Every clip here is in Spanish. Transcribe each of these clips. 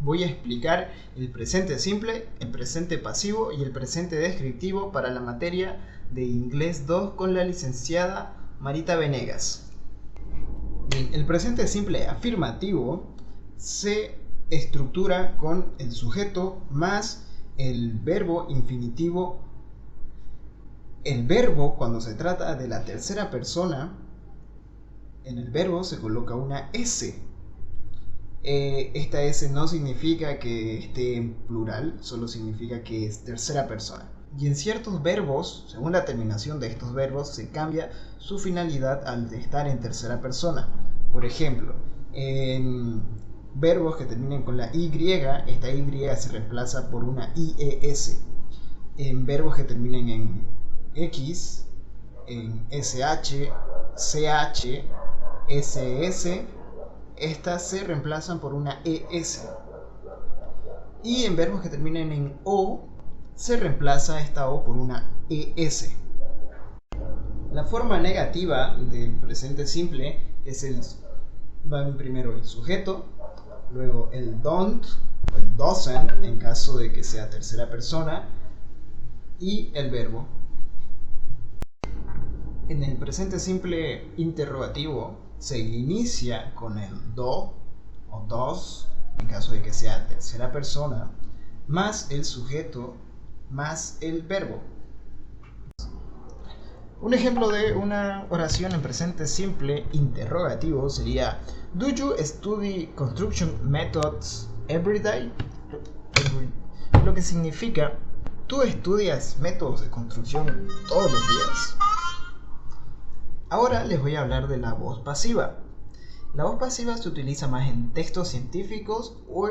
voy a explicar el presente simple, el presente pasivo y el presente descriptivo para la materia de Inglés 2 con la licenciada Marita Venegas. Bien, el presente simple afirmativo se estructura con el sujeto más el verbo infinitivo. El verbo, cuando se trata de la tercera persona, en el verbo se coloca una S. Esta S no significa que esté en plural, solo significa que es tercera persona. Y en ciertos verbos, según la terminación de estos verbos, se cambia su finalidad al estar en tercera persona. Por ejemplo, en verbos que terminen con la Y, esta Y se reemplaza por una IES. En verbos que terminen en X, en SH, CH, SS, estas se reemplazan por una ES. Y en verbos que terminen en O, se reemplaza esta O por una ES. La forma negativa del presente simple es va primero el sujeto, luego el don't o el doesn't en caso de que sea tercera persona, y el verbo. En el presente simple interrogativo se inicia con el do o dos en caso de que sea tercera persona, más el sujeto más el verbo. Un ejemplo de una oración en presente simple interrogativo sería: Do you study construction methods every day? Lo que significa: ¿tú estudias métodos de construcción todos los días? Ahora les voy a hablar de la voz pasiva. La voz pasiva se utiliza más en textos científicos o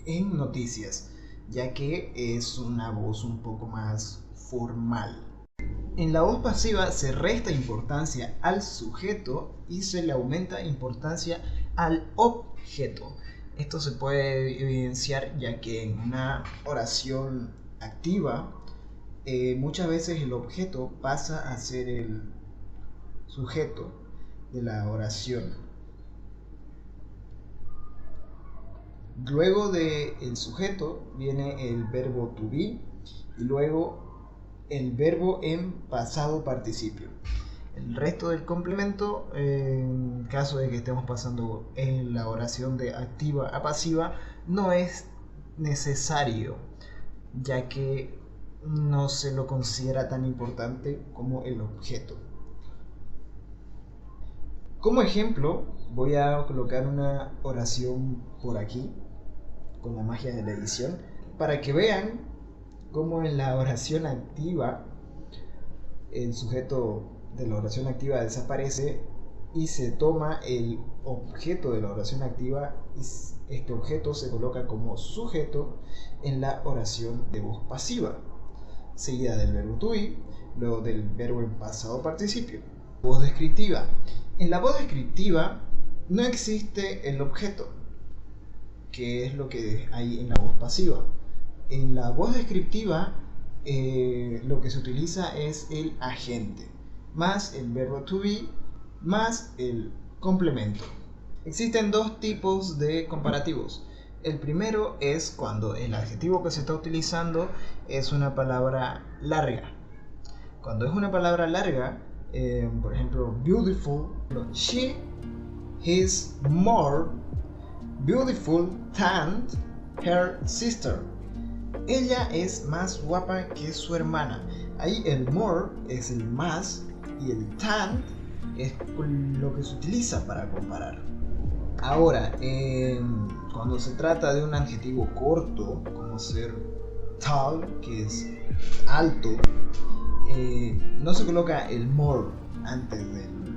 en noticias, ya que es una voz un poco más formal. En la voz pasiva se resta importancia al sujeto y se le aumenta importancia al objeto. Esto se puede evidenciar ya que en una oración activa muchas veces el objeto pasa a ser el sujeto de la oración. Luego del sujeto viene el verbo to be y luego el verbo en pasado participio. El resto del complemento, en caso de que estemos pasando en la oración de activa a pasiva, no es necesario, ya que no se lo considera tan importante como el objeto. Como ejemplo, voy a colocar una oración por aquí, con la magia de la edición, para que vean cómo en la oración activa el sujeto de la oración activa desaparece y se toma el objeto de la oración activa y este objeto se coloca como sujeto en la oración de voz pasiva, seguida del verbo to be, luego del verbo en pasado participio. Voz descriptiva. En la voz descriptiva no existe el objeto, que es lo que hay en la voz pasiva. En la voz descriptiva lo que se utiliza es el agente, más el verbo to be, más el complemento. Existen dos tipos de comparativos. El primero es cuando el adjetivo que se está utilizando es una palabra larga. Cuando es una palabra larga, por ejemplo, beautiful, she is more beautiful than her sister. Ella es más guapa que su hermana. Ahí el more es el más y el than es lo que se utiliza para comparar. Ahora, cuando se trata de un adjetivo corto, como ser tall, que es alto, no se coloca el more antes del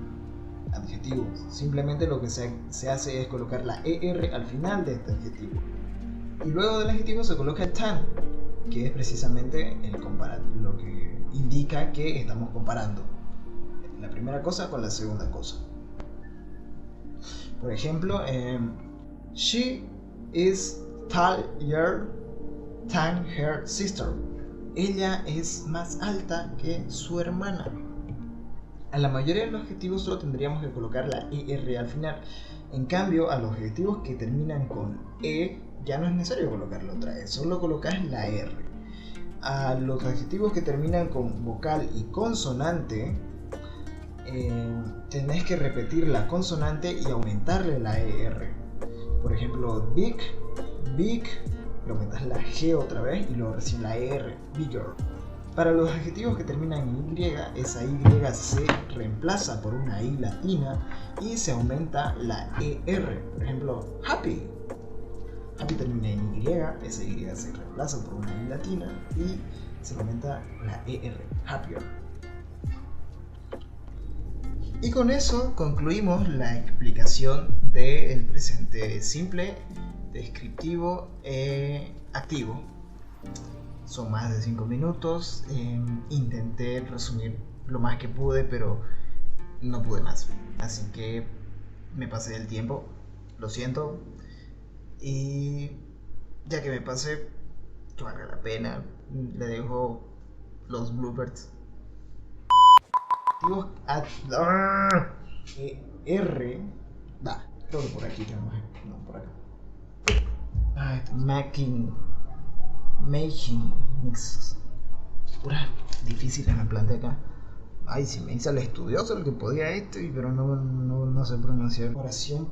adjetivo. Simplemente lo que se hace es colocar la ER al final de este adjetivo. Y luego del adjetivo se coloca el than, que es precisamente lo que indica que estamos comparando la primera cosa con la segunda cosa. Por ejemplo, she is taller than her sister. Ella es más alta que su hermana. A la mayoría de los adjetivos solo tendríamos que colocar la ER al final. En cambio, a los adjetivos que terminan con E ya no es necesario colocarlo otra vez, solo colocas la R. A los adjetivos que terminan con vocal y consonante, tenés que repetir la consonante y aumentarle la ER. Por ejemplo, big, big, le aumentas la G otra vez y luego recién la ER, bigger. Para los adjetivos que terminan en Y, esa Y se reemplaza por una I latina y se aumenta la ER. Por ejemplo, happy. Happy termina en Y, esa Y se reemplaza por una I latina y se aumenta la ER, happier. Y con eso concluimos la explicación del presente simple, descriptivo e activo. Son más de 5 minutos, intenté resumir lo más que pude, pero no pude más. Así que me pasé del tiempo, lo siento. Y ya que me pasé, que valga la pena, le dejo los bloopers. R, creo que por aquí tenemos, no, por acá. Making mixes. Pura difícil en la planta acá. Ay, si me hice el estudioso el que podía esto, pero no sé pronunciar. Oración